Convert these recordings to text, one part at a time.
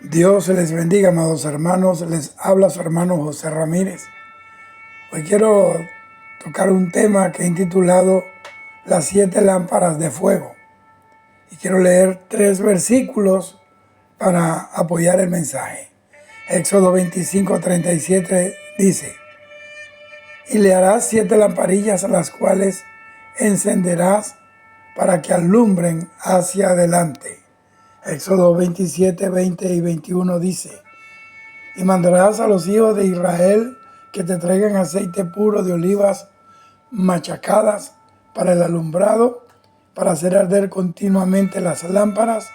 Dios les bendiga, amados hermanos. Les habla su hermano José Ramírez. Hoy quiero tocar un tema que he intitulado Las 7 lámparas de fuego. Y quiero leer 3 versículos para apoyar el mensaje. Éxodo 25:37 dice: Y le harás 7 lamparillas, a las cuales encenderás para que alumbren hacia adelante. Éxodo 27:20 y 21 dice: Y mandarás a los hijos de Israel que te traigan aceite puro de olivas machacadas para el alumbrado, para hacer arder continuamente las lámparas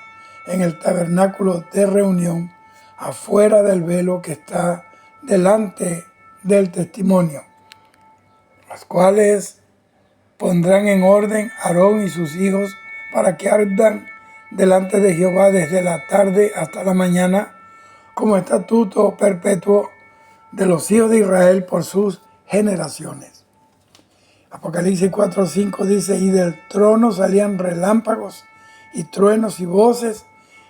en el tabernáculo de reunión, afuera del velo que está delante del testimonio, las cuales pondrán en orden Aarón y sus hijos para que ardan delante de Jehová desde la tarde hasta la mañana, como estatuto perpetuo de los hijos de Israel por sus generaciones. Apocalipsis 4:5 dice: Y del trono salían relámpagos y truenos y voces,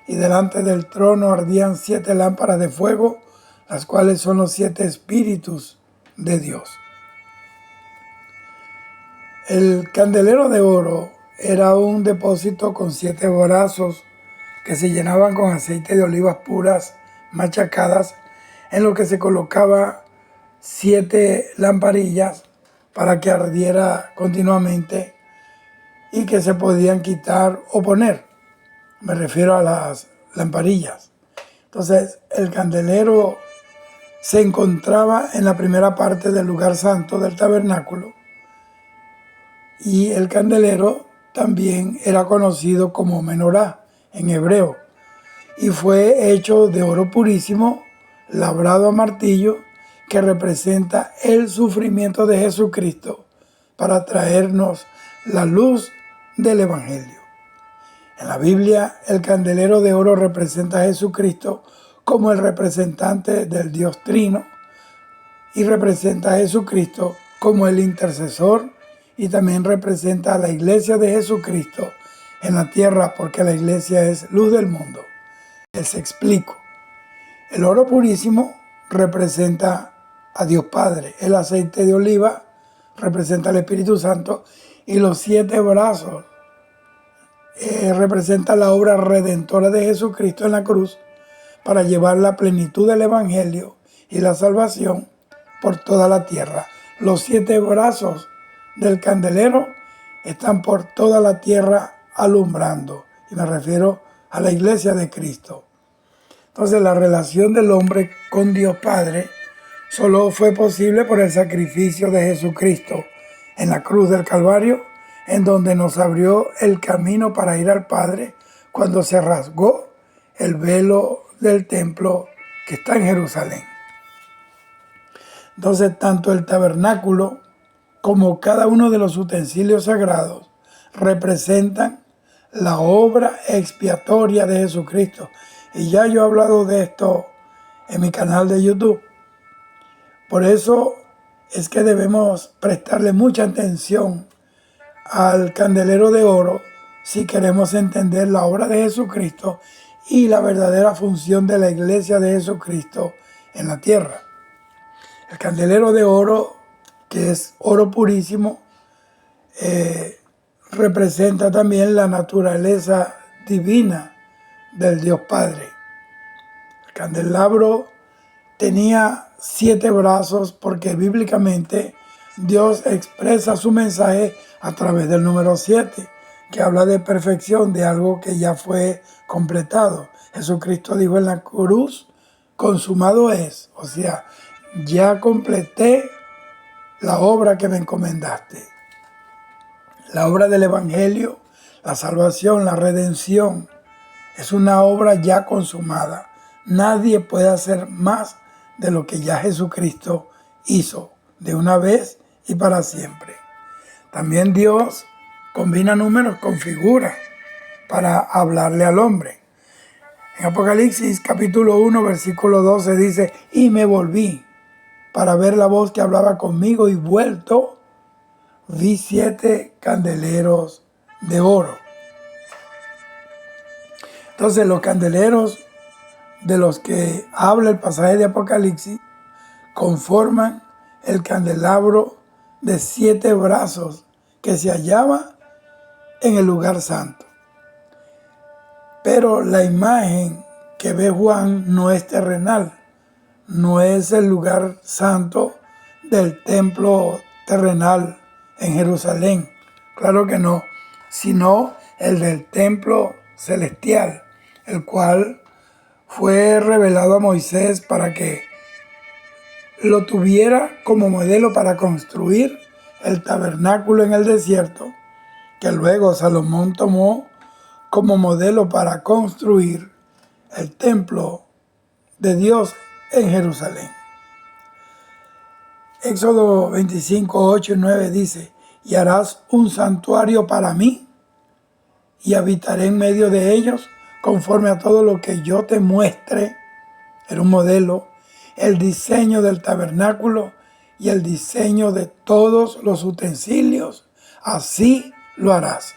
y delante del trono ardían 7 lámparas de fuego, las cuales son los 7 espíritus de Dios. El candelero de oro era un depósito con 7 brazos que se llenaban con aceite de olivas puras machacadas, en lo que se colocaba 7 lamparillas para que ardiera continuamente y que se podían quitar o poner. Me refiero a las lamparillas. Entonces, el candelero se encontraba en la primera parte del lugar santo del tabernáculo, y el candelero también era conocido como menorá en hebreo, y fue hecho de oro purísimo, labrado a martillo, que representa el sufrimiento de Jesucristo para traernos la luz del Evangelio. En la Biblia, el candelero de oro representa a Jesucristo como el representante del Dios Trino, y representa a Jesucristo como el intercesor, y también representa a la iglesia de Jesucristo en la tierra, porque la iglesia es luz del mundo. Les explico. El oro purísimo representa a Dios Padre, el aceite de oliva representa al Espíritu Santo, y los 7 brazos representa la obra redentora de Jesucristo en la cruz para llevar la plenitud del Evangelio y la salvación por toda la tierra. Los 7 brazos del candelero están por toda la tierra alumbrando, y me refiero a la iglesia de Cristo. Entonces, la relación del hombre con Dios Padre solo fue posible por el sacrificio de Jesucristo en la cruz del Calvario, en donde nos abrió el camino para ir al Padre cuando se rasgó el velo del templo que está en Jerusalén. Entonces, tanto el tabernáculo como cada uno de los utensilios sagrados representan la obra expiatoria de Jesucristo. Y ya yo he hablado de esto en mi canal de YouTube. Por eso es que debemos prestarle mucha atención al candelero de oro si queremos entender la obra de Jesucristo y la verdadera función de la iglesia de Jesucristo en la tierra. El candelero de oro, que es oro purísimo, representa también la naturaleza divina del Dios Padre. El candelabro tenía 7 brazos porque bíblicamente Dios expresa su mensaje a través del número 7, que habla de perfección, de algo que ya fue completado. Jesucristo dijo en la cruz: consumado es, o sea, ya completé la obra que me encomendaste. La obra del Evangelio, la salvación, la redención, es una obra ya consumada. Nadie puede hacer más de lo que ya Jesucristo hizo de una vez y para siempre. También Dios combina números con figuras para hablarle al hombre. En Apocalipsis capítulo 1, versículo 12 dice: Y me volví para ver la voz que hablaba conmigo, y vuelto vi 7 candeleros de oro. Entonces, los candeleros de los que habla el pasaje de Apocalipsis conforman el candelabro de 7 brazos que se hallaba en el lugar santo. Pero la imagen que ve Juan no es terrenal, no es el lugar santo del templo terrenal en Jerusalén, claro que no, sino el del templo celestial, el cual fue revelado a Moisés para que lo tuviera como modelo para construir el tabernáculo en el desierto, que luego Salomón tomó como modelo para construir el templo de Dios en Jerusalén. Éxodo 25, 8 y 9 dice: y harás un santuario para mí, y habitaré en medio de ellos, conforme a todo lo que yo te muestre. Era un modelo, el diseño del tabernáculo y el diseño de todos los utensilios, así lo harás.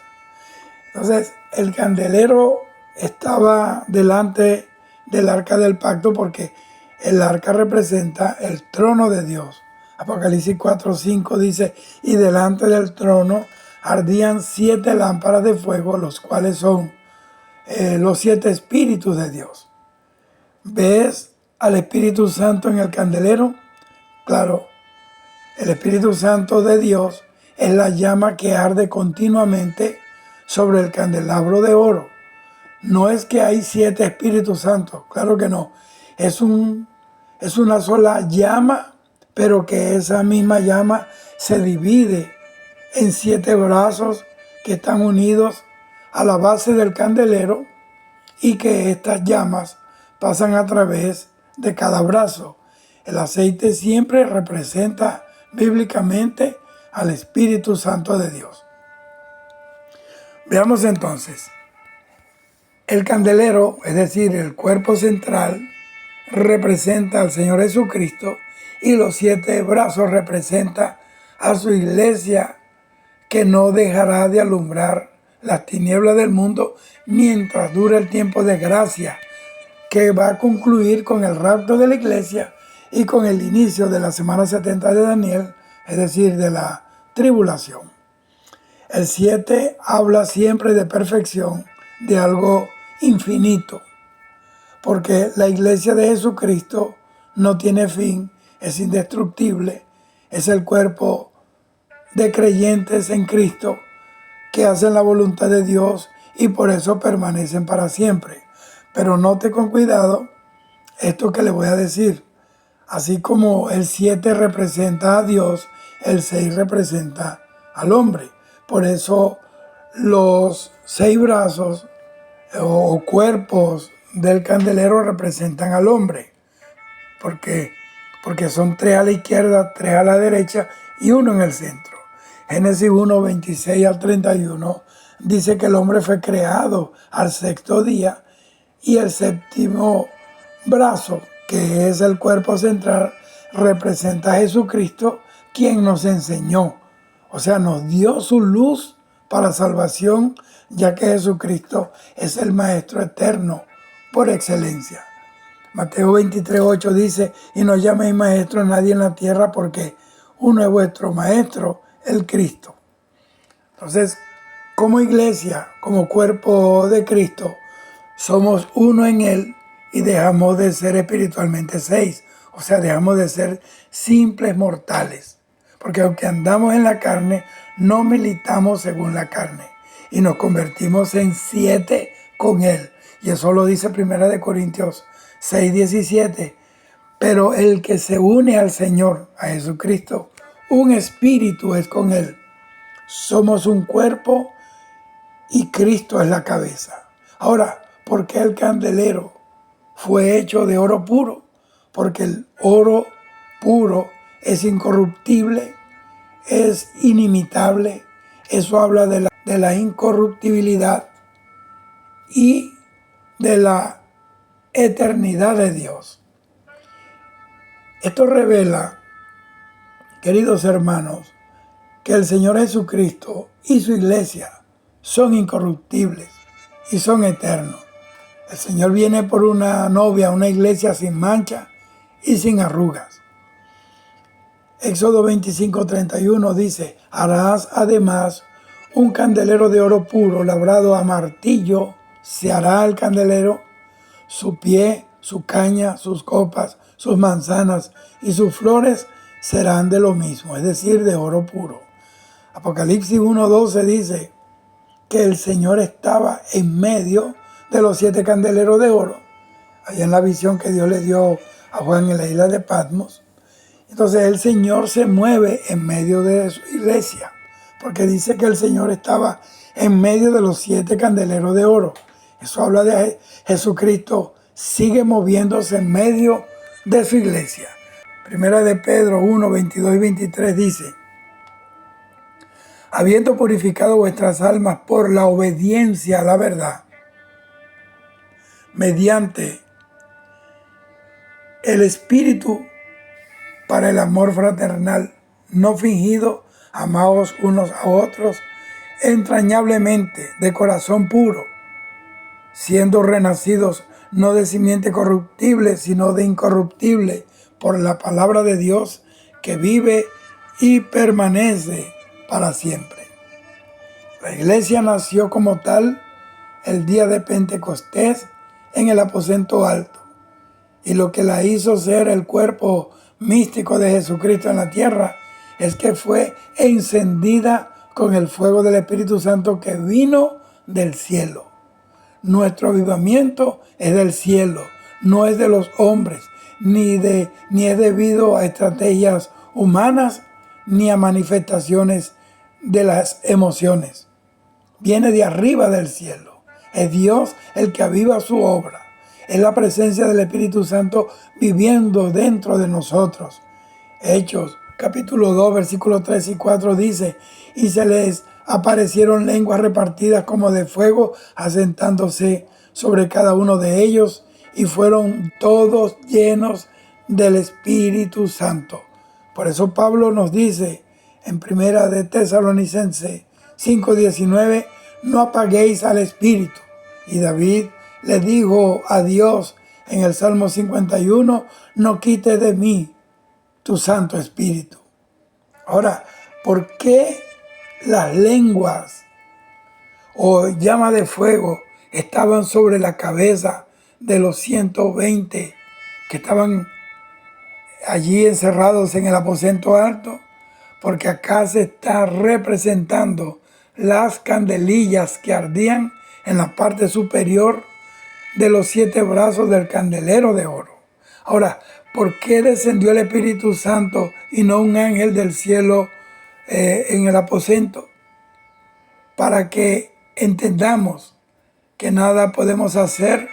Entonces, el candelero estaba delante del arca del pacto porque el arca representa el trono de Dios. Apocalipsis 4:5 dice: y delante del trono ardían 7 lámparas de fuego, los cuales son los 7 espíritus de Dios. ¿Ves al Espíritu Santo en el candelero? Claro, el Espíritu Santo de Dios es la llama que arde continuamente sobre el candelabro de oro. No es que hay 7 Espíritus Santos, claro que no. Es una sola llama, pero que esa misma llama se divide en 7 brazos que están unidos a la base del candelero, y que estas llamas pasan a través de cada brazo. El aceite siempre representa bíblicamente al Espíritu Santo de Dios. Veamos entonces. El candelero, es decir, el cuerpo central, representa al Señor Jesucristo, y los 7 brazos representan a su iglesia, que no dejará de alumbrar las tinieblas del mundo mientras dure el tiempo de gracia, que va a concluir con el rapto de la iglesia y con el inicio de la semana 70 de Daniel, es decir, de la tribulación. El 7 habla siempre de perfección, de algo infinito, porque la iglesia de Jesucristo no tiene fin, es indestructible, es el cuerpo de creyentes en Cristo que hacen la voluntad de Dios y por eso permanecen para siempre. Pero note con cuidado esto que le voy a decir. Así como el 7 representa a Dios, el 6 representa al hombre. Por eso los 6 brazos o cuerpos del candelero representan al hombre. Porque son 3 a la izquierda, 3 a la derecha y 1 en el centro. Génesis 1, 26 al 31 dice que el hombre fue creado al 6º día, y el 7º brazo, que es el cuerpo central, representa a Jesucristo, quien nos enseñó. O sea, nos dio su luz para salvación, ya que Jesucristo es el Maestro eterno por excelencia. Mateo 23:8 dice: y no llaméis maestro a nadie en la tierra, porque uno es vuestro Maestro, el Cristo. Entonces, como iglesia, como cuerpo de Cristo, somos uno en Él y dejamos de ser espiritualmente 6. O sea, dejamos de ser simples mortales. Porque aunque andamos en la carne, no militamos según la carne. Y nos convertimos en 7 con Él. Y eso lo dice 1 Corintios 6:17. Pero el que se une al Señor, a Jesucristo, un espíritu es con Él. Somos un cuerpo y Cristo es la cabeza. Ahora, ¿por qué el candelero fue hecho de oro puro? Porque el oro puro es incorruptible, es inimitable. Eso habla de la incorruptibilidad y de la eternidad de Dios. Esto revela, queridos hermanos, que el Señor Jesucristo y su iglesia son incorruptibles y son eternos. El Señor viene por una novia, una iglesia sin mancha y sin arrugas. Éxodo 25:31 dice: harás además un candelero de oro puro, labrado a martillo, se hará el candelero, su pie, su caña, sus copas, sus manzanas y sus flores serán de lo mismo, es decir, de oro puro. Apocalipsis 1:12 dice que el Señor estaba en medio de los 7 candeleros de oro, allá en la visión que Dios le dio a Juan en la isla de Patmos. Entonces el Señor se mueve en medio de su iglesia, porque dice que el Señor estaba en medio de los 7 candeleros de oro. Eso habla de Jesucristo, sigue moviéndose en medio de su iglesia. Primera de Pedro 1:22 y 23 dice: habiendo purificado vuestras almas por la obediencia a la verdad, mediante el Espíritu, para el amor fraternal no fingido, amaos unos a otros entrañablemente, de corazón puro, siendo renacidos no de simiente corruptible, sino de incorruptible, por la palabra de Dios que vive y permanece para siempre. La iglesia nació como tal el día de Pentecostés en el aposento alto, y lo que la hizo ser el cuerpo místico de Jesucristo en la tierra es que fue encendida con el fuego del Espíritu Santo que vino del cielo. Nuestro avivamiento es del cielo, no es de los hombres, ni es debido a estrategias humanas ni a manifestaciones de las emociones. Viene de arriba del cielo. Es Dios el que aviva su obra. Es la presencia del Espíritu Santo viviendo dentro de nosotros. Hechos capítulo 2, versículos 3 y 4 dice: y se les aparecieron lenguas repartidas como de fuego, asentándose sobre cada uno de ellos, y fueron todos llenos del Espíritu Santo. Por eso Pablo nos dice en Primera de Tesalonicenses 5:19: no apaguéis al Espíritu. Y David le dijo a Dios en el Salmo 51: no quites de mí tu Santo Espíritu. Ahora, ¿por qué las lenguas o llama de fuego estaban sobre la cabeza de los 120 que estaban allí encerrados en el aposento alto? Porque acá se está representando las candelillas que ardían en la parte superior de los 7 brazos del candelero de oro. Ahora, ¿por qué descendió el Espíritu Santo y no un ángel del cielo en el aposento? Para que entendamos que nada podemos hacer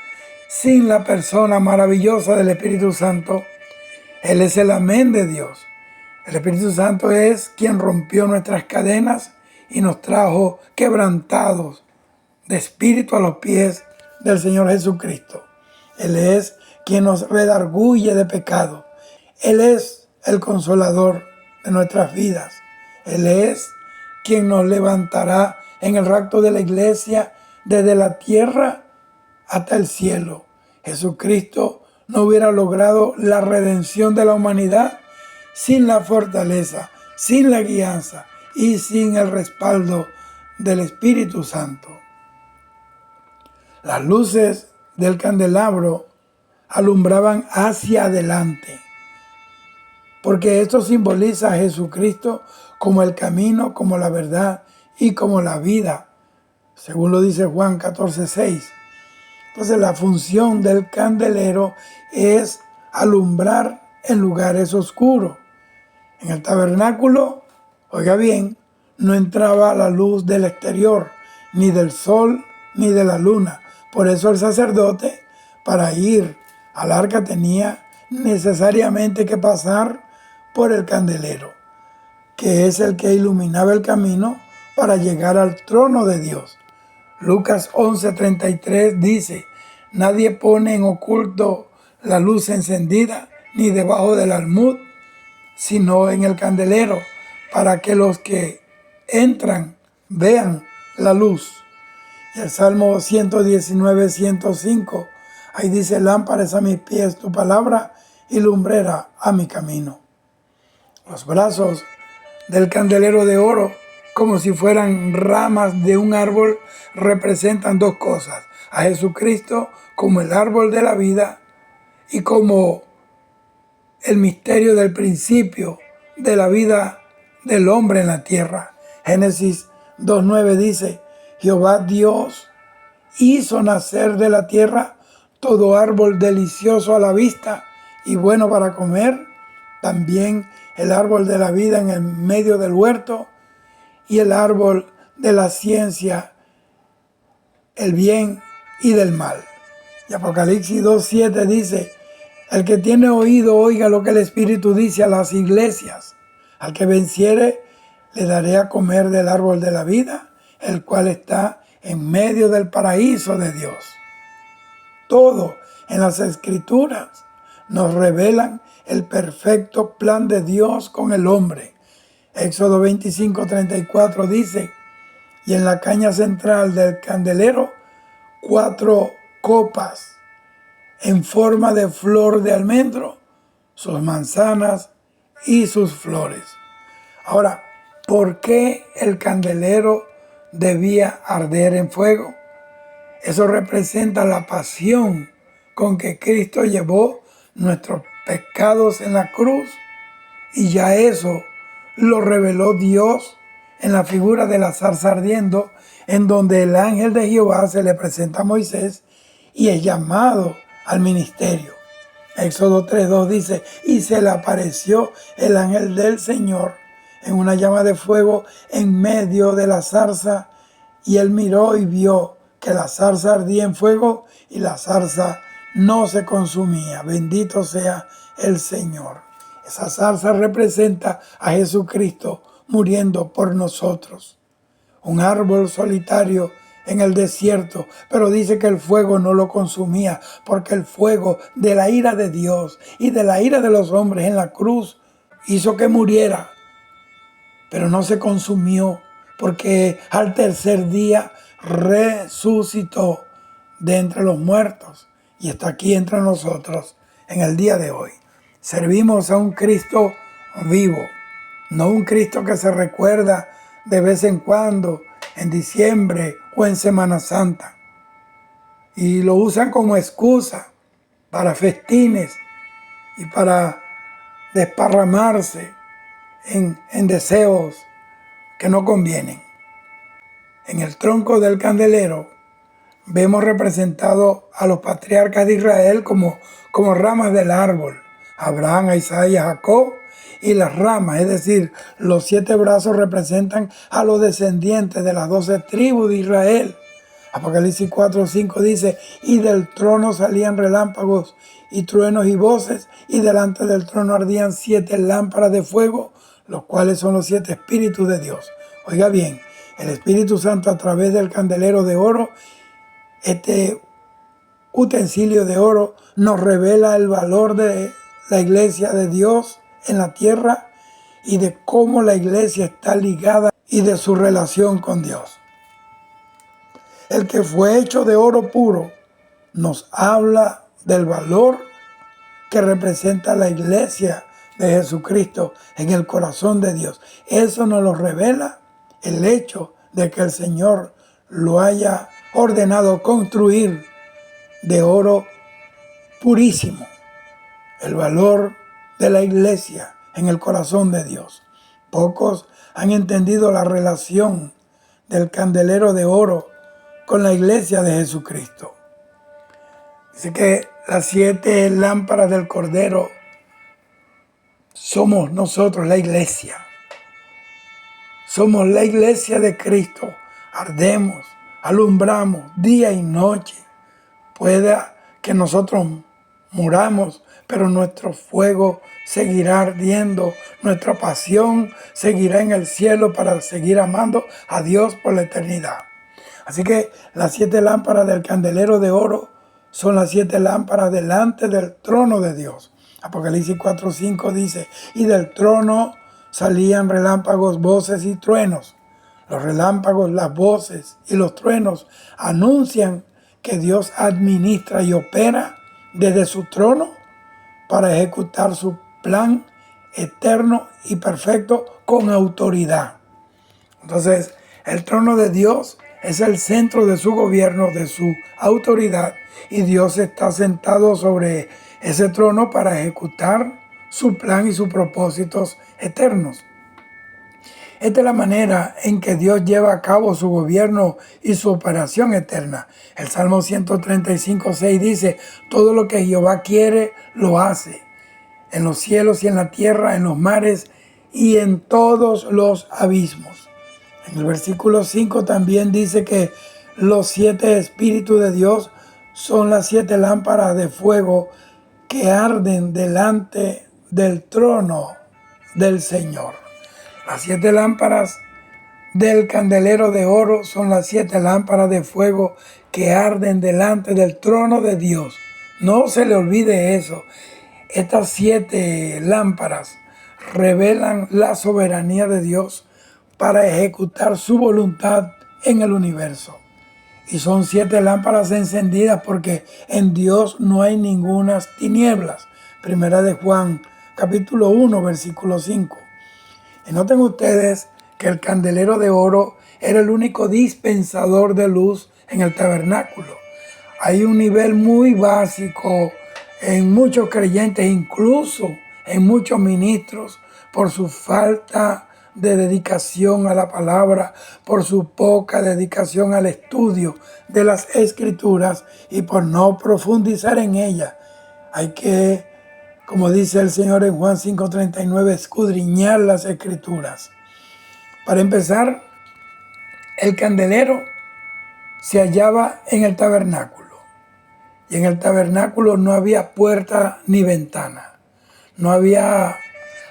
sin la persona maravillosa del Espíritu Santo. Él es el amén de Dios. El Espíritu Santo es quien rompió nuestras cadenas y nos trajo quebrantados de espíritu a los pies del Señor Jesucristo. Él es quien nos redarguye de pecado. Él es el consolador de nuestras vidas. Él es quien nos levantará en el rapto de la iglesia desde la tierra hasta el cielo. Jesucristo no hubiera logrado la redención de la humanidad sin la fortaleza, sin la guianza y sin el respaldo del Espíritu Santo. Las luces del candelabro alumbraban hacia adelante, porque esto simboliza a Jesucristo como el camino, como la verdad y como la vida, según lo dice Juan 14:6. Entonces la función del candelero es alumbrar en lugares oscuros. En el tabernáculo, oiga bien, no entraba la luz del exterior, ni del sol, ni de la luna. Por eso el sacerdote, para ir al arca, tenía necesariamente que pasar por el candelero, que es el que iluminaba el camino para llegar al trono de Dios. Lucas 11:33 dice: nadie pone en oculto la luz encendida, ni debajo del almud, sino en el candelero, para que los que entran vean la luz. Y el Salmo 119, 105, ahí dice: lámpara es a mis pies tu palabra y lumbrera a mi camino. Los brazos del candelero de oro, como si fueran ramas de un árbol, representan dos cosas: a Jesucristo como el árbol de la vida y como el misterio del principio de la vida del hombre en la tierra. Génesis 2:9 dice: Jehová Dios hizo nacer de la tierra todo árbol delicioso a la vista y bueno para comer, también el árbol de la vida en el medio del huerto y el árbol de la ciencia, el bien y del mal. Y Apocalipsis 2:7 dice: el que tiene oído oiga lo que el Espíritu dice a las iglesias. Al que venciere le daré a comer del árbol de la vida, el cual está en medio del paraíso de Dios. Todo en las Escrituras nos revelan el perfecto plan de Dios con el hombre. Éxodo 25:34 dice: y en la caña central del candelero 4 copas en forma de flor de almendro, sus manzanas y sus flores. Ahora, ¿por qué el candelero debía arder en fuego? Eso representa la pasión con que Cristo llevó nuestros pecados en la cruz, y ya eso lo reveló Dios en la figura de la zarza ardiendo, en donde el ángel de Jehová se le presenta a Moisés y es llamado al ministerio. Éxodo 3:2 dice: y se le apareció el ángel del Señor en una llama de fuego en medio de la zarza, y él miró y vio que la zarza ardía en fuego y la zarza no se consumía. Bendito sea el Señor. Esa zarza representa a Jesucristo muriendo por nosotros. Un árbol solitario en el desierto, pero dice que el fuego no lo consumía, porque el fuego de la ira de Dios y de la ira de los hombres en la cruz hizo que muriera, pero no se consumió, porque al tercer día resucitó de entre los muertos y está aquí entre nosotros en el día de hoy. Servimos a un Cristo vivo, no un Cristo que se recuerda de vez en cuando, en diciembre o en Semana Santa, y lo usan como excusa para festines y para desparramarse en deseos que no convienen. En el tronco del candelero vemos representado a los patriarcas de Israel como ramas del árbol: Abraham, Isaac y Jacob. Y las ramas, es decir, los 7 brazos, representan a los descendientes de las 12 tribus de Israel. Apocalipsis 4:5 dice: y del trono salían relámpagos y truenos y voces, y delante del trono ardían 7 lámparas de fuego, los cuales son los 7 espíritus de Dios. Oiga bien, el Espíritu Santo, a través del candelero de oro, este utensilio de oro, nos revela el valor de la iglesia de Dios en la tierra y de cómo la iglesia está ligada y de su relación con Dios. El que fue hecho de oro puro nos habla del valor que representa la iglesia de Jesucristo en el corazón de Dios. Eso nos lo revela el hecho de que el Señor lo haya ordenado construir de oro purísimo. El valor de la iglesia en el corazón de Dios. Pocos han entendido la relación del candelero de oro con la iglesia de Jesucristo. Dice que las 7 lámparas del Cordero somos nosotros, la iglesia. Somos la iglesia de Cristo. Ardemos, alumbramos día y noche. Pueda que nosotros muramos, pero nuestro fuego seguirá ardiendo, nuestra pasión seguirá en el cielo para seguir amando a Dios por la eternidad. Así que las 7 lámparas del candelero de oro son las 7 lámparas delante del trono de Dios. Apocalipsis 4:5 dice: y del trono salían relámpagos, voces y truenos, Los relámpagos, las voces y los truenos anuncian que Dios administra y opera desde su trono para ejecutar su plan eterno y perfecto con autoridad. Entonces, el trono de Dios es el centro de su gobierno, de su autoridad, y Dios está sentado sobre ese trono para ejecutar su plan y sus propósitos eternos. Esta es la manera en que Dios lleva a cabo su gobierno y su operación eterna. El Salmo 135:6 dice: todo lo que Jehová quiere, lo hace, en los cielos y en la tierra, en los mares y en todos los abismos. En el versículo 5 también dice que los 7 espíritus de Dios son las 7 lámparas de fuego que arden delante del trono del Señor. Las 7 lámparas del candelero de oro son las 7 lámparas de fuego que arden delante del trono de Dios. No se le olvide eso. Estas 7 lámparas revelan la soberanía de Dios para ejecutar su voluntad en el universo. Y son 7 lámparas encendidas porque en Dios no hay ninguna tinieblas. Primera de Juan, capítulo 1, versículo 5. Y noten ustedes que el candelero de oro era el único dispensador de luz en el tabernáculo. Hay un nivel muy básico en muchos creyentes, incluso en muchos ministros, por su falta de dedicación a la palabra, por su poca dedicación al estudio de las Escrituras y por no profundizar en ellas. Hay que, como dice el Señor en Juan 5:39, escudriñar las Escrituras. Para empezar, el candelero se hallaba en el tabernáculo. Y en el tabernáculo no había puerta ni ventana. No había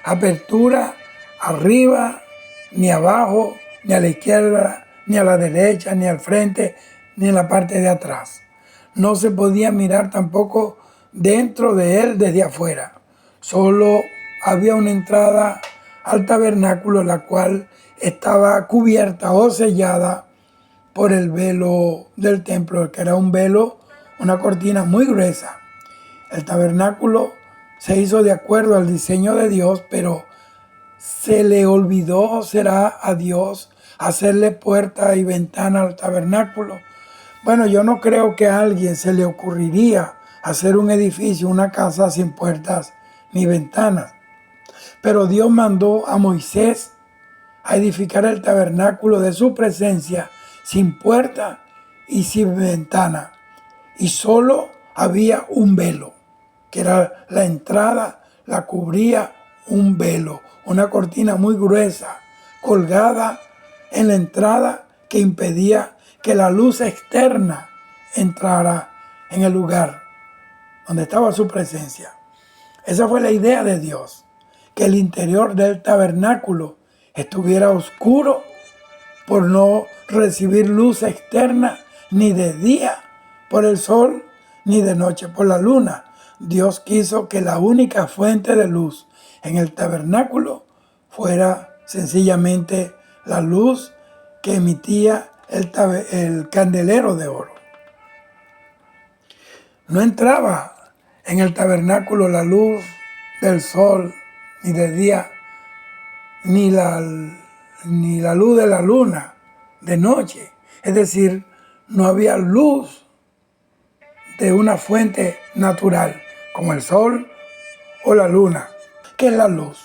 apertura arriba, ni abajo, ni a la izquierda, ni a la derecha, ni al frente, ni en la parte de atrás. No se podía mirar tampoco dentro de él desde afuera. Solo había una entrada al tabernáculo, la cual estaba cubierta o sellada por el velo del templo, que era un velo, una cortina muy gruesa. El tabernáculo se hizo de acuerdo al diseño de Dios, pero se le olvidó, será a Dios, hacerle puerta y ventana al tabernáculo. Bueno, yo no creo que a alguien se le ocurriría hacer un edificio, una casa sin puertas ni ventanas. Pero Dios mandó a Moisés a edificar el tabernáculo de su presencia sin puerta y sin ventana. Y solo había un velo, que era la entrada, la cubría un velo, una cortina muy gruesa, colgada en la entrada que impedía que la luz externa entrara en el lugar donde estaba su presencia. Esa fue la idea de Dios, que el interior del tabernáculo estuviera oscuro por no recibir luz externa, ni de día por el sol, ni de noche por la luna. Dios quiso que la única fuente de luz en el tabernáculo fuera sencillamente la luz que emitía el candelero de oro. No entraba en el tabernáculo la luz del sol, ni de día, ni la luz de la luna de noche. Es decir, no había luz de una fuente natural, como el sol o la luna. ¿Qué es la luz?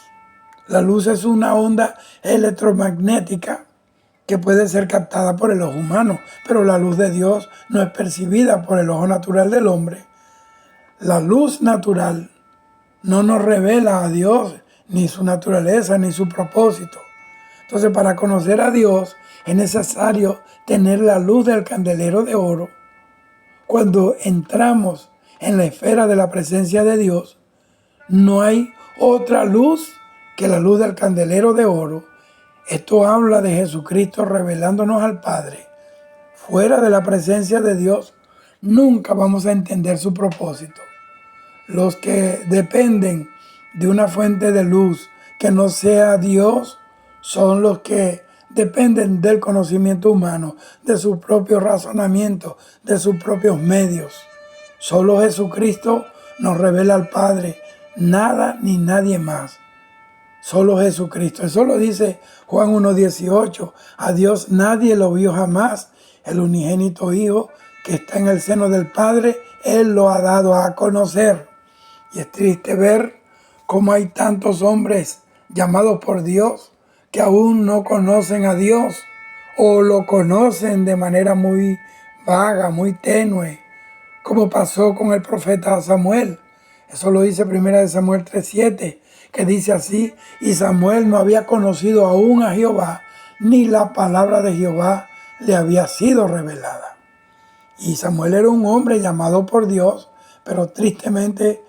La luz es una onda electromagnética que puede ser captada por el ojo humano, pero la luz de Dios no es percibida por el ojo natural del hombre. La luz natural no nos revela a Dios, ni su naturaleza, ni su propósito. Entonces, para conocer a Dios es necesario tener la luz del candelero de oro. Cuando entramos en la esfera de la presencia de Dios, no hay otra luz que la luz del candelero de oro. Esto habla de Jesucristo revelándonos al Padre. Fuera de la presencia de Dios, nunca vamos a entender su propósito. Los que dependen de una fuente de luz que no sea Dios son los que dependen del conocimiento humano, de su propio razonamiento, de sus propios medios. Solo Jesucristo nos revela al Padre, nada ni nadie más. Solo Jesucristo. Eso lo dice Juan 1:18. A Dios nadie lo vio jamás. El unigénito Hijo que está en el seno del Padre, Él lo ha dado a conocer. Y es triste ver cómo hay tantos hombres llamados por Dios que aún no conocen a Dios o lo conocen de manera muy vaga, muy tenue, como pasó con el profeta Samuel. Eso lo dice 1 Samuel 3:7, que dice así: y Samuel no había conocido aún a Jehová, ni la palabra de Jehová le había sido revelada. Y Samuel era un hombre llamado por Dios, pero tristemente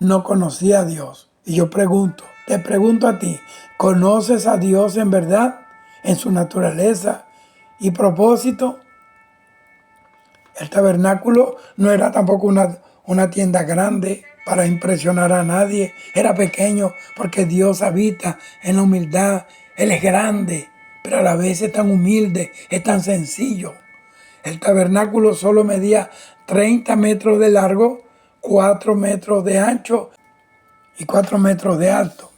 no conocía a Dios. Y yo te pregunto a ti, ¿conoces a Dios en verdad, en su naturaleza y propósito? El tabernáculo no era tampoco una tienda grande para impresionar a nadie. Era pequeño porque Dios habita en la humildad. Él es grande, pero a la vez es tan humilde, es tan sencillo. El tabernáculo solo medía 30 metros de largo, 4 metros de ancho y 4 metros de alto.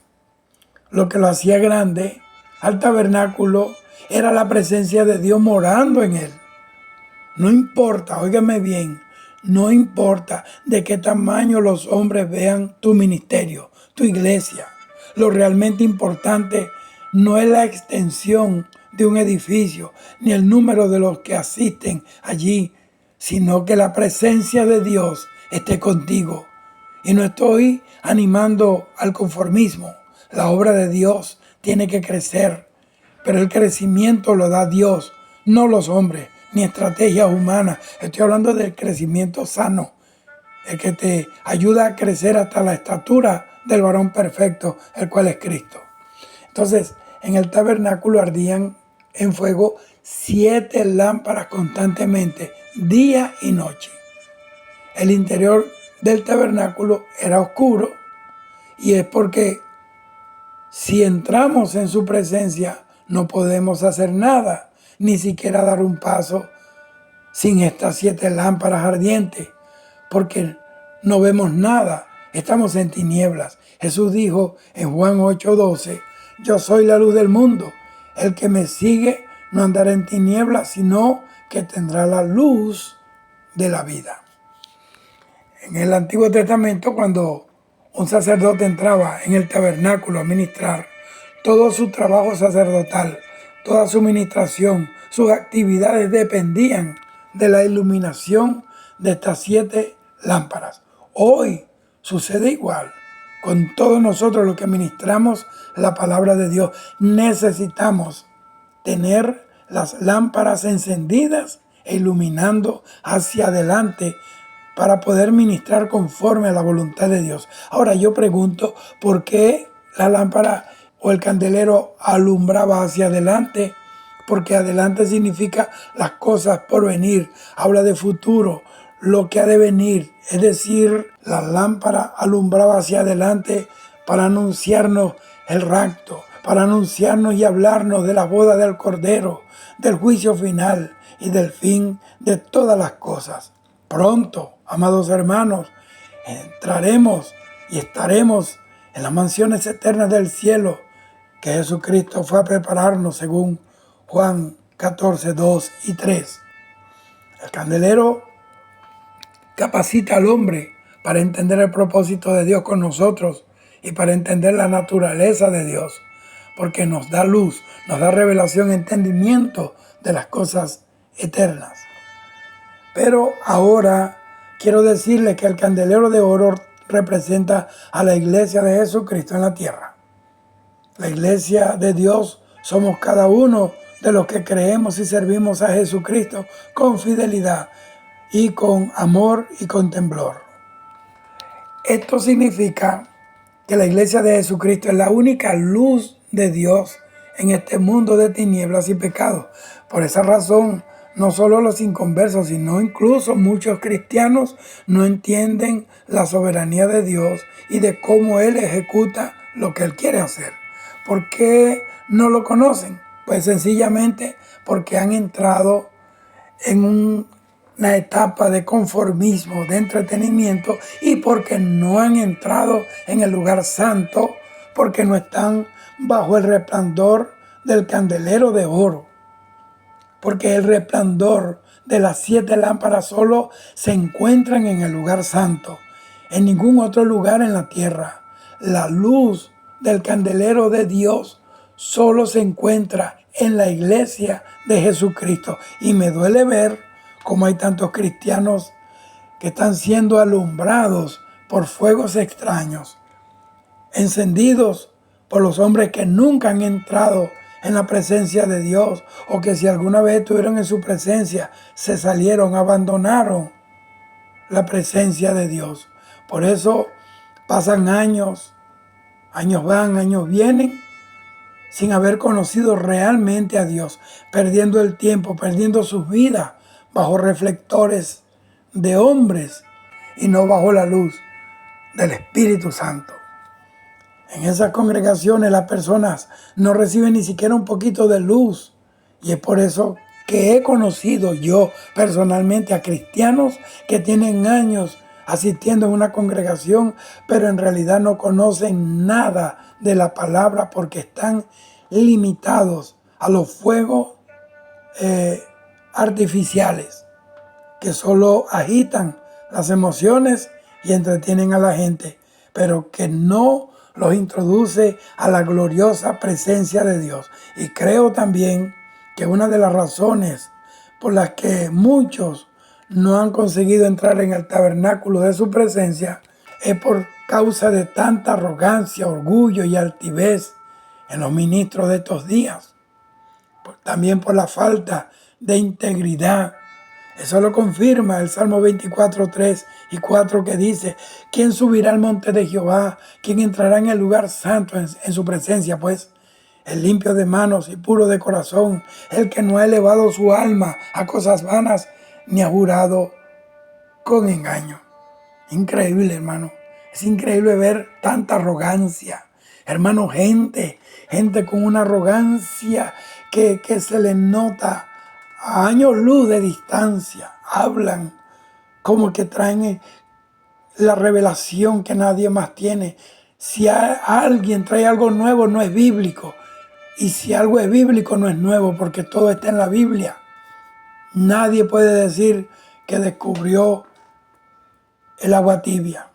Lo que lo hacía grande al tabernáculo era la presencia de Dios morando en él. No importa, óigame bien, no importa de qué tamaño los hombres vean tu ministerio, tu iglesia. Lo realmente importante no es la extensión de un edificio, ni el número de los que asisten allí, sino que la presencia de Dios esté contigo. Y no estoy animando al conformismo. La obra de Dios tiene que crecer, pero el crecimiento lo da Dios, no los hombres, ni estrategias humanas. Estoy hablando del crecimiento sano, el que te ayuda a crecer hasta la estatura del varón perfecto, el cual es Cristo. Entonces, en el tabernáculo ardían en fuego 7 lámparas constantemente, día y noche. El interior del tabernáculo era oscuro, y es porque si entramos en su presencia no podemos hacer nada, ni siquiera dar un paso sin estas 7 lámparas ardientes, porque no vemos nada, estamos en tinieblas. Jesús dijo en Juan 8:12, yo soy la luz del mundo, el que me sigue no andará en tinieblas, sino que tendrá la luz de la vida. En el Antiguo Testamento, cuando un sacerdote entraba en el tabernáculo a ministrar, todo su trabajo sacerdotal, toda su ministración, sus actividades dependían de la iluminación de estas 7 lámparas. Hoy sucede igual con todos nosotros los que ministramos la palabra de Dios. Necesitamos tener las lámparas encendidas e iluminando hacia adelante para poder ministrar conforme a la voluntad de Dios. Ahora yo pregunto, ¿por qué la lámpara o el candelero alumbraba hacia adelante? Porque adelante significa las cosas por venir, habla de futuro, lo que ha de venir. Es decir, la lámpara alumbraba hacia adelante para anunciarnos el rapto, para anunciarnos y hablarnos de la boda del Cordero, del juicio final y del fin de todas las cosas. Pronto, amados hermanos, entraremos y estaremos en las mansiones eternas del cielo que Jesucristo fue a prepararnos según Juan 14:2 y 3. El candelero capacita al hombre para entender el propósito de Dios con nosotros y para entender la naturaleza de Dios, porque nos da luz, nos da revelación, entendimiento de las cosas eternas. Pero ahora quiero decirles que el candelero de oro representa a la iglesia de Jesucristo en la tierra. La iglesia de Dios somos cada uno de los que creemos y servimos a Jesucristo con fidelidad y con amor y con temblor. Esto significa que la iglesia de Jesucristo es la única luz de Dios en este mundo de tinieblas y pecado. Por esa razón, no solo los inconversos, sino incluso muchos cristianos no entienden la soberanía de Dios y de cómo Él ejecuta lo que Él quiere hacer. ¿Por qué no lo conocen? Pues sencillamente porque han entrado en una etapa de conformismo, de entretenimiento, y porque no han entrado en el lugar santo, porque no están bajo el resplandor del candelero de oro. Porque el resplandor de las 7 lámparas solo se encuentran en el lugar santo, en ningún otro lugar en la tierra. La luz del candelero de Dios solo se encuentra en la iglesia de Jesucristo. Y me duele ver cómo hay tantos cristianos que están siendo alumbrados por fuegos extraños, encendidos por los hombres que nunca han entrado en la presencia de Dios, o que si alguna vez estuvieron en su presencia, se salieron, abandonaron la presencia de Dios. Por eso pasan años, años van, años vienen, sin haber conocido realmente a Dios, perdiendo el tiempo, perdiendo sus vidas bajo reflectores de hombres y no bajo la luz del Espíritu Santo. En esas congregaciones las personas no reciben ni siquiera un poquito de luz. Y es por eso que he conocido yo personalmente a cristianos que tienen años asistiendo a una congregación, pero en realidad no conocen nada de la palabra porque están limitados a los fuegos artificiales que solo agitan las emociones y entretienen a la gente, pero que no los introduce a la gloriosa presencia de Dios. Y creo también que una de las razones por las que muchos no han conseguido entrar en el tabernáculo de su presencia es por causa de tanta arrogancia, orgullo y altivez en los ministros de estos días. También por la falta de integridad. Eso lo confirma el Salmo 24, 3 y 4, que dice: ¿quién subirá al monte de Jehová? ¿Quién entrará en el lugar santo en su presencia? Pues el limpio de manos y puro de corazón, el que no ha elevado su alma a cosas vanas, ni ha jurado con engaño. Increíble, hermano. Es increíble ver tanta arrogancia. Hermano, gente con una arrogancia que se les nota a años luz de distancia. Hablan como que traen la revelación que nadie más tiene. Si alguien trae algo nuevo, no es bíblico. Y si algo es bíblico, no es nuevo, porque todo está en la Biblia. Nadie puede decir que descubrió el agua tibia.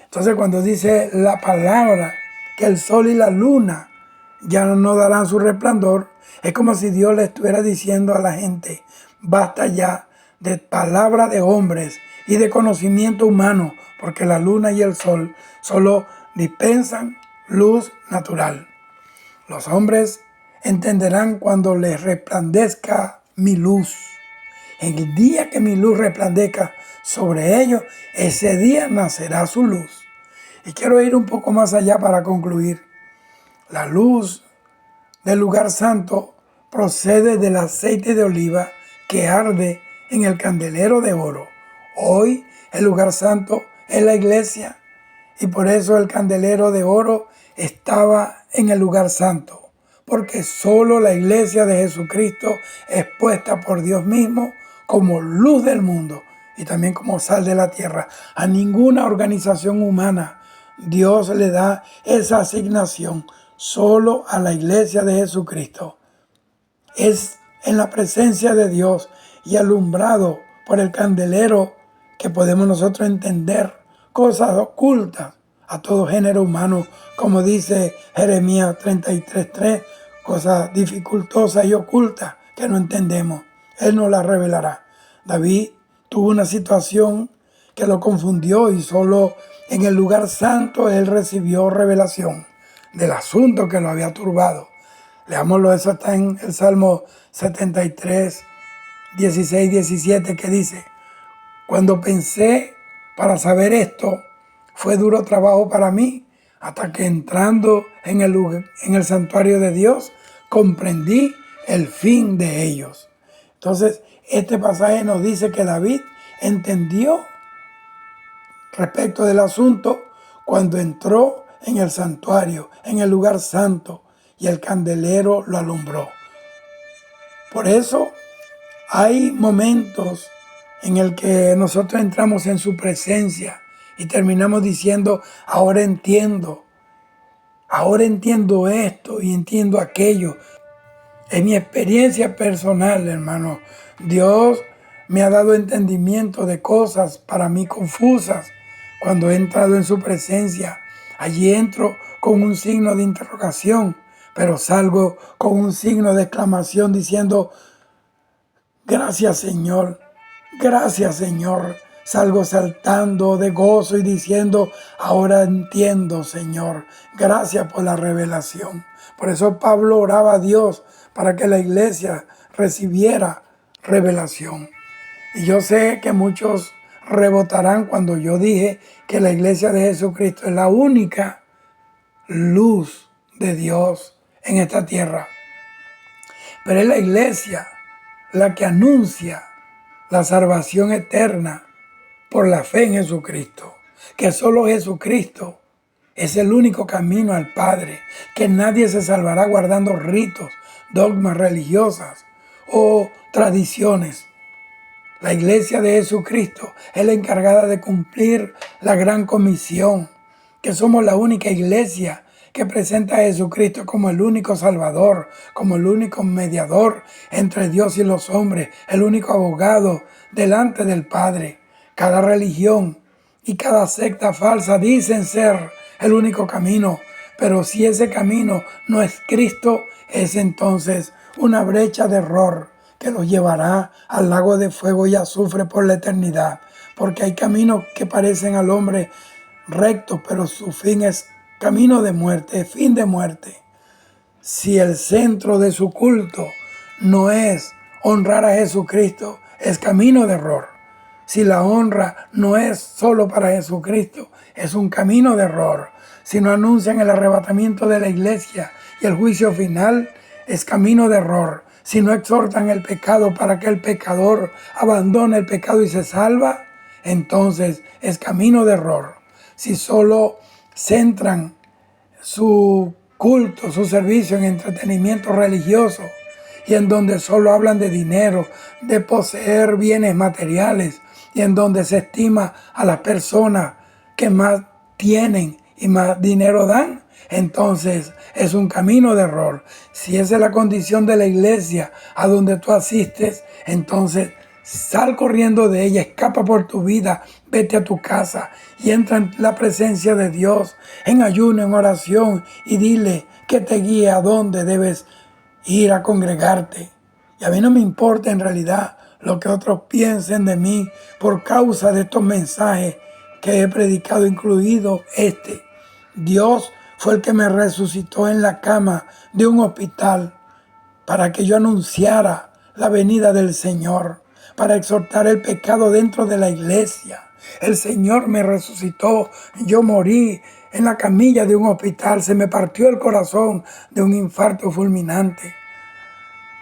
Entonces, cuando dice la palabra que el sol y la luna ya no darán su resplandor, es como si Dios le estuviera diciendo a la gente: basta ya de palabra de hombres y de conocimiento humano, porque la luna y el sol solo dispensan luz natural. Los hombres entenderán cuando les resplandezca mi luz. En el día que mi luz resplandezca sobre ellos, ese día nacerá su luz. Y quiero ir un poco más allá para concluir. La luz del lugar santo procede del aceite de oliva que arde en el candelero de oro. Hoy el lugar santo es la iglesia, y por eso el candelero de oro estaba en el lugar santo, porque solo la iglesia de Jesucristo es puesta por Dios mismo como luz del mundo y también como sal de la tierra. A ninguna organización humana Dios le da esa asignación, solo a la iglesia de Jesucristo. Es en la presencia de Dios y alumbrado por el candelero que podemos nosotros entender cosas ocultas a todo género humano, como dice Jeremías 33:3, cosas dificultosas y ocultas que no entendemos. Él nos las revelará. David tuvo una situación que lo confundió y solo en el lugar santo él recibió revelación del asunto que lo había turbado. Leámoslo, eso está en el Salmo 73, 16, 17, que dice: cuando pensé para saber esto, fue duro trabajo para mí, hasta que entrando en el santuario de Dios, comprendí el fin de ellos. Entonces, este pasaje nos dice que David entendió respecto del asunto cuando entró en el santuario, en el lugar santo, y el candelero lo alumbró. Por eso hay momentos en el que nosotros entramos en su presencia y terminamos diciendo, ahora entiendo esto y entiendo aquello. En mi experiencia personal, hermano, Dios me ha dado entendimiento de cosas para mí confusas cuando he entrado en su presencia. Allí entro con un signo de interrogación, pero salgo con un signo de exclamación diciendo, gracias Señor, gracias Señor. Salgo saltando de gozo y diciendo, ahora entiendo Señor, gracias por la revelación. Por eso Pablo oraba a Dios para que la iglesia recibiera revelación. Y yo sé que muchos rebotarán cuando yo dije que la iglesia de Jesucristo es la única luz de Dios en esta tierra. Pero es la iglesia la que anuncia la salvación eterna por la fe en Jesucristo. Que solo Jesucristo es el único camino al Padre. Que nadie se salvará guardando ritos, dogmas religiosas o tradiciones. La iglesia de Jesucristo es la encargada de cumplir la gran comisión. Que somos la única iglesia que presenta a Jesucristo como el único Salvador, como el único mediador entre Dios y los hombres, el único abogado delante del Padre. Cada religión y cada secta falsa dicen ser el único camino, pero si ese camino no es Cristo, es entonces una brecha de error que los llevará al lago de fuego y azufre por la eternidad, porque hay caminos que parecen al hombre rectos, pero su fin es camino de muerte, fin de muerte. Si el centro de su culto no es honrar a Jesucristo, es camino de error. Si la honra no es solo para Jesucristo, es un camino de error. Si no anuncian el arrebatamiento de la iglesia y el juicio final, es camino de error. Si no exhortan el pecado para que el pecador abandone el pecado y se salva, entonces es camino de error. Si solo centran su culto, su servicio en entretenimiento religioso y en donde solo hablan de dinero, de poseer bienes materiales y en donde se estima a las personas que más tienen y más dinero dan, entonces es un camino de error. Si esa es la condición de la iglesia a donde tú asistes, entonces sal corriendo de ella, escapa por tu vida, vete a tu casa y entra en la presencia de Dios en ayuno, en oración y dile que te guíe a dónde debes ir a congregarte. Y a mí no me importa en realidad lo que otros piensen de mí por causa de estos mensajes que he predicado, incluido este. Dios fue el que me resucitó en la cama de un hospital para que yo anunciara la venida del Señor, para exhortar el pecado dentro de la iglesia. El Señor me resucitó, yo morí en la camilla de un hospital, se me partió el corazón de un infarto fulminante.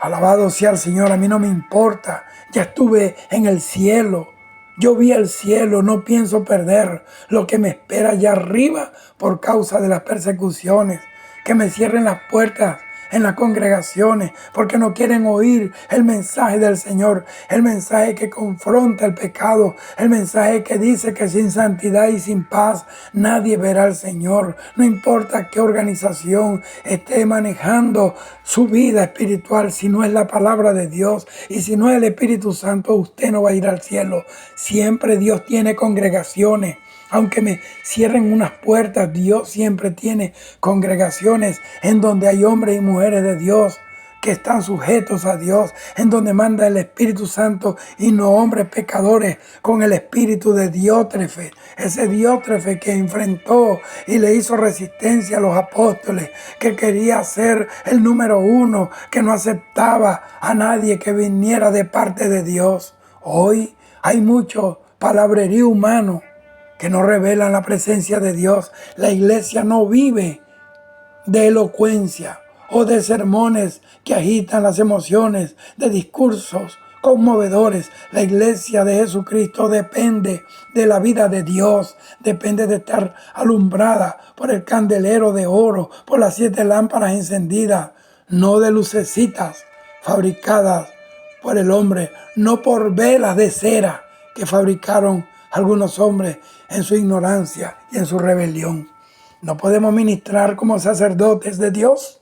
Alabado sea el Señor, a mí no me importa, ya estuve en el cielo. Yo vi el cielo, no pienso perder lo que me espera allá arriba por causa de las persecuciones, que me cierren las puertas en las congregaciones porque no quieren oír el mensaje del Señor, el mensaje que confronta el pecado, el mensaje que dice que sin santidad y sin paz nadie verá al Señor. No importa qué organización esté manejando su vida espiritual, si no es la palabra de Dios y si no es el Espíritu Santo, usted no va a ir al cielo. Siempre Dios tiene congregaciones. Aunque me cierren unas puertas, Dios siempre tiene congregaciones en donde hay hombres y mujeres de Dios que están sujetos a Dios, en donde manda el Espíritu Santo y no hombres pecadores con el espíritu de Diótrefe. Ese Diótrefe que enfrentó y le hizo resistencia a los apóstoles, que quería ser el número uno, que no aceptaba a nadie que viniera de parte de Dios. Hoy hay mucho palabrerío humano que no revelan la presencia de Dios. La iglesia no vive de elocuencia o de sermones que agitan las emociones, de discursos conmovedores. La iglesia de Jesucristo depende de la vida de Dios, depende de estar alumbrada por el candelero de oro, por las 7 lámparas encendidas, no de lucecitas fabricadas por el hombre, no por velas de cera que fabricaron algunos hombres en su ignorancia y en su rebelión. No podemos ministrar como sacerdotes de Dios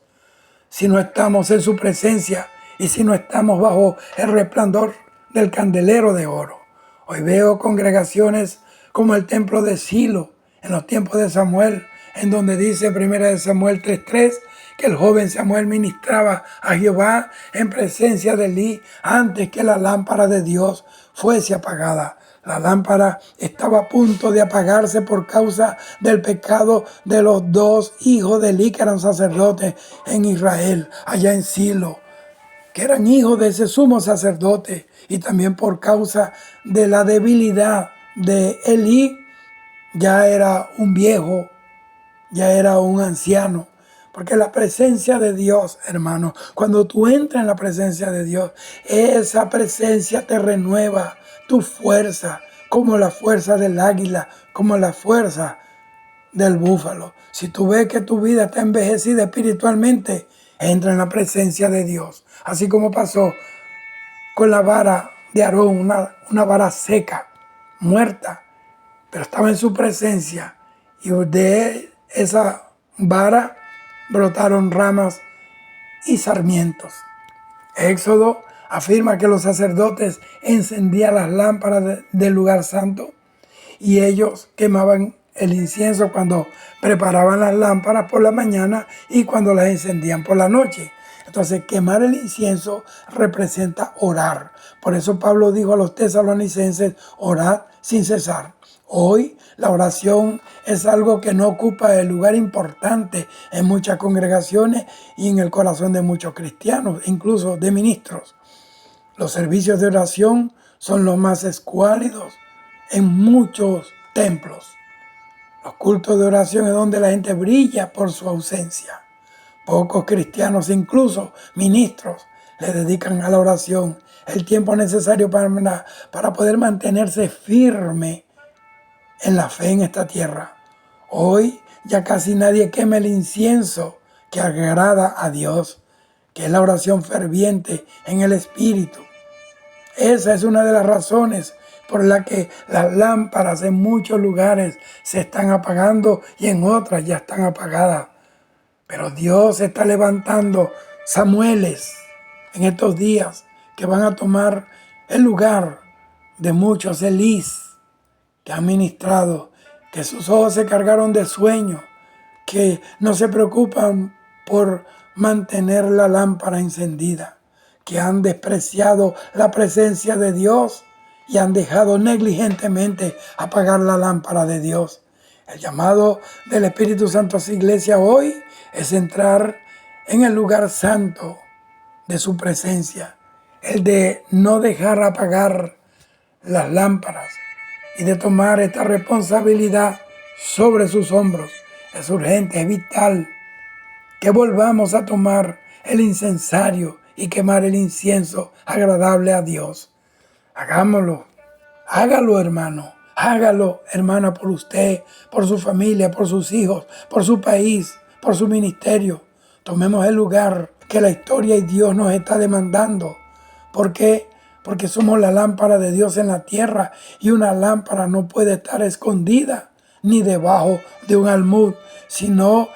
si no estamos en su presencia y si no estamos bajo el resplandor del candelero de oro. Hoy veo congregaciones como el templo de Silo en los tiempos de Samuel, en donde dice 1 Samuel 3:3 que el joven Samuel ministraba a Jehová en presencia de Elí antes que la lámpara de Dios fuese apagada. La lámpara estaba a punto de apagarse por causa del pecado de los dos hijos de Elí que eran sacerdotes en Israel, allá en Silo, que eran hijos de ese sumo sacerdote, y también por causa de la debilidad de Elí. Ya era un viejo, ya era un anciano. Porque la presencia de Dios, hermano, cuando tú entras en la presencia de Dios, esa presencia te renueva tu fuerza, como la fuerza del águila, como la fuerza del búfalo. Si tú ves que tu vida está envejecida espiritualmente, entra en la presencia de Dios. Así como pasó con la vara de Aarón, una vara seca, muerta, pero estaba en su presencia, y de esa vara brotaron ramas y sarmientos. Éxodo afirma que los sacerdotes encendían las lámparas del lugar santo y ellos quemaban el incienso cuando preparaban las lámparas por la mañana y cuando las encendían por la noche. Entonces, quemar el incienso representa orar. Por eso Pablo dijo a los tesalonicenses, orad sin cesar. Hoy la oración es algo que no ocupa el lugar importante en muchas congregaciones y en el corazón de muchos cristianos, incluso de ministros. Los servicios de oración son los más escuálidos en muchos templos. Los cultos de oración es donde la gente brilla por su ausencia. Pocos cristianos, incluso ministros, le dedican a la oración el tiempo necesario para poder mantenerse firme en la fe en esta tierra. Hoy ya casi nadie quema el incienso que agrada a Dios, que es la oración ferviente en el Espíritu. Esa es una de las razones por la que las lámparas en muchos lugares se están apagando y en otras ya están apagadas. Pero Dios está levantando Samueles en estos días que van a tomar el lugar de muchos Elís que han ministrado, que sus ojos se cargaron de sueño, que no se preocupan por mantener la lámpara encendida, que han despreciado la presencia de Dios y han dejado negligentemente apagar la lámpara de Dios. El llamado del Espíritu Santo a su iglesia hoy es entrar en el lugar santo de su presencia, el de no dejar apagar las lámparas y de tomar esta responsabilidad sobre sus hombros. Es urgente, es vital que volvamos a tomar el incensario y quemar el incienso agradable a Dios. Hagámoslo, hágalo, hermano, hágalo, hermana, por usted, por su familia, por sus hijos, por su país, por su ministerio. Tomemos el lugar que la historia y Dios nos está demandando. ¿Por qué? Porque somos la lámpara de Dios en la tierra, y una lámpara no puede estar escondida ni debajo de un almud, sino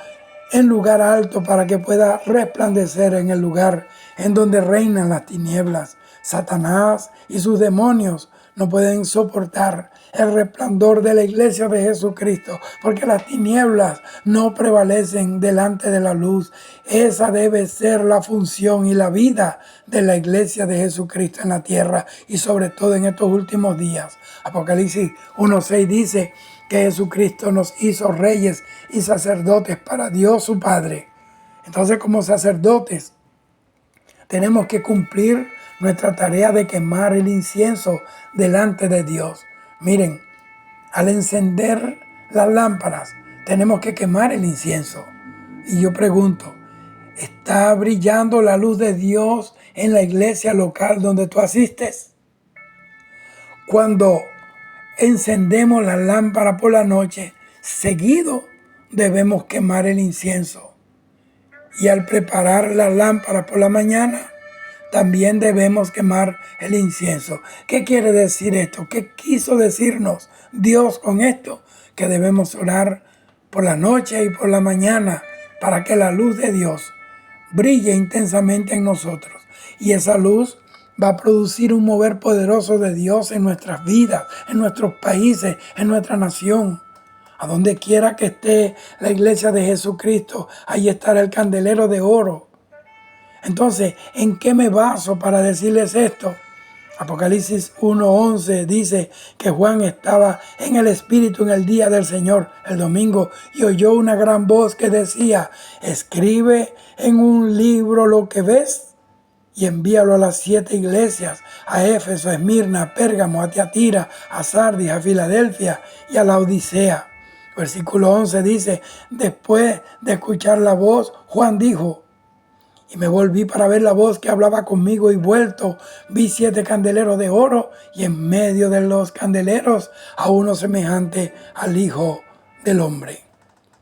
en lugar alto para que pueda resplandecer en el lugar en donde reinan las tinieblas. Satanás y sus demonios no pueden soportar el resplandor de la iglesia de Jesucristo, porque las tinieblas no prevalecen delante de la luz. Esa debe ser la función y la vida de la iglesia de Jesucristo en la tierra, y sobre todo en estos últimos días. Apocalipsis 1:6 dice que Jesucristo nos hizo reyes y sacerdotes para Dios su Padre. Entonces, como sacerdotes, tenemos que cumplir nuestra tarea de quemar el incienso delante de Dios. Miren, al encender las lámparas, tenemos que quemar el incienso. Y yo pregunto, ¿está brillando la luz de Dios en la iglesia local donde tú asistes? Cuando encendemos la lámpara por la noche, seguido debemos quemar el incienso. Y al preparar la lámpara por la mañana, también debemos quemar el incienso. ¿Qué quiere decir esto? ¿Qué quiso decirnos Dios con esto? Que debemos orar por la noche y por la mañana para que la luz de Dios brille intensamente en nosotros. Y esa luz va a producir un mover poderoso de Dios en nuestras vidas, en nuestros países, en nuestra nación. A donde quiera que esté la iglesia de Jesucristo, ahí estará el candelero de oro. Entonces, ¿en qué me baso para decirles esto? Apocalipsis 1:11 dice que Juan estaba en el Espíritu en el día del Señor, el domingo, y oyó una gran voz que decía: escribe en un libro lo que ves y envíalo a las 7 iglesias, a Éfeso, a Esmirna, a Pérgamo, a Tiatira, a Sardis, a Filadelfia y a la Odisea. Versículo 11 dice: después de escuchar la voz, Juan dijo: y me volví para ver la voz que hablaba conmigo, y vuelto vi 7 candeleros de oro, y en medio de los candeleros a uno semejante al Hijo del Hombre.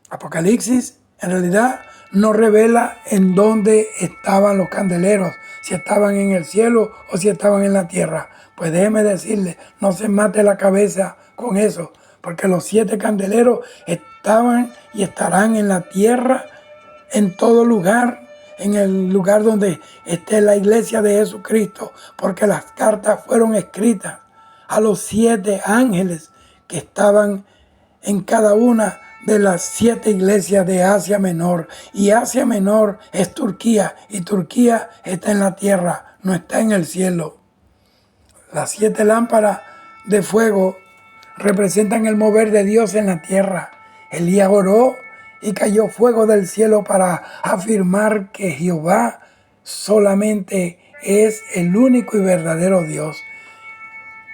Apocalipsis en realidad no revela en dónde estaban los candeleros, si estaban en el cielo o si estaban en la tierra. Pues déjeme decirle, no se mate la cabeza con eso, porque los 7 candeleros estaban y estarán en la tierra, en todo lugar, en el lugar donde esté la iglesia de Jesucristo, porque las cartas fueron escritas a los 7 ángeles que estaban en cada una de las 7 iglesias de Asia Menor. Y Asia Menor es Turquía, y Turquía está en la tierra, no está en el cielo. Las 7 lámparas de fuego representan el mover de Dios en la tierra. Elías oró y cayó fuego del cielo para afirmar que Jehová solamente es el único y verdadero Dios.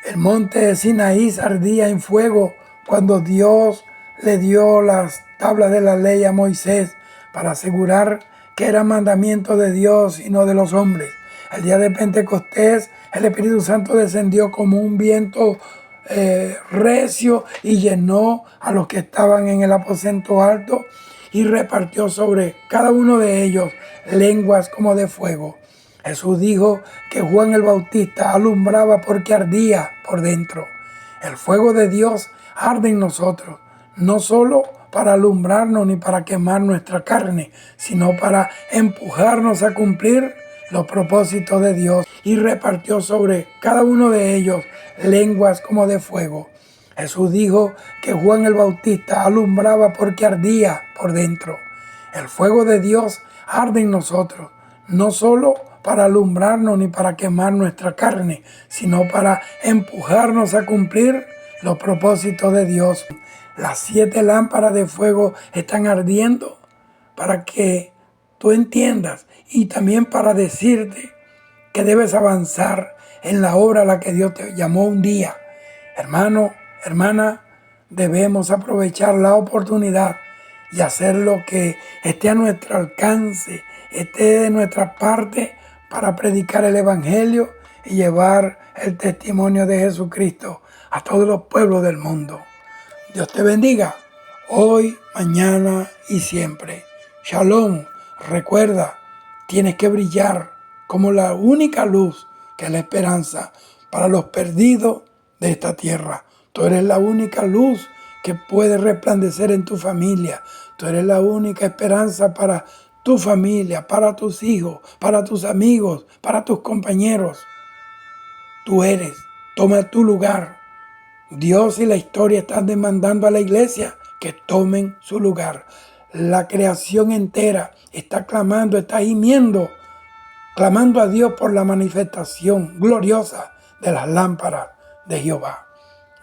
El monte de Sinaí ardía en fuego cuando Dios le dio las tablas de la ley a Moisés para asegurar que era mandamiento de Dios y no de los hombres. El día de Pentecostés, el Espíritu Santo descendió como un viento recio y llenó a los que estaban en el aposento alto y repartió sobre cada uno de ellos lenguas como de fuego. Jesús dijo que Juan el Bautista alumbraba porque ardía por dentro. El fuego de Dios arde en nosotros, no solo para alumbrarnos ni para quemar nuestra carne, sino para empujarnos a cumplir los propósitos de Dios, y repartió sobre cada uno de ellos lenguas como de fuego. Jesús dijo que Juan el Bautista alumbraba porque ardía por dentro. El fuego de Dios arde en nosotros, no solo para alumbrarnos ni para quemar nuestra carne, sino para empujarnos a cumplir los propósitos de Dios. Las 7 lámparas de fuego están ardiendo para que tú entiendas, y también para decirte que debes avanzar en la obra a la que Dios te llamó un día. Hermano, hermana, debemos aprovechar la oportunidad y hacer lo que esté a nuestro alcance, esté de nuestra parte, para predicar el Evangelio y llevar el testimonio de Jesucristo a todos los pueblos del mundo. Dios te bendiga, hoy, mañana y siempre. Shalom. Recuerda, tienes que brillar como la única luz que es la esperanza para los perdidos de esta tierra. Tú eres la única luz que puede resplandecer en tu familia. Tú eres la única esperanza para tu familia, para tus hijos, para tus amigos, para tus compañeros. Tú eres. Toma tu lugar. Dios y la historia están demandando a la iglesia que tomen su lugar. La creación entera está clamando, está gimiendo, clamando a Dios por la manifestación gloriosa de las lámparas de Jehová.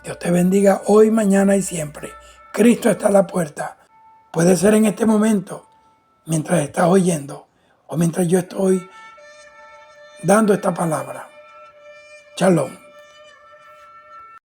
Dios te bendiga hoy, mañana y siempre. Cristo está a la puerta. Puede ser en este momento, mientras estás oyendo, o mientras yo estoy dando esta palabra. Shalom.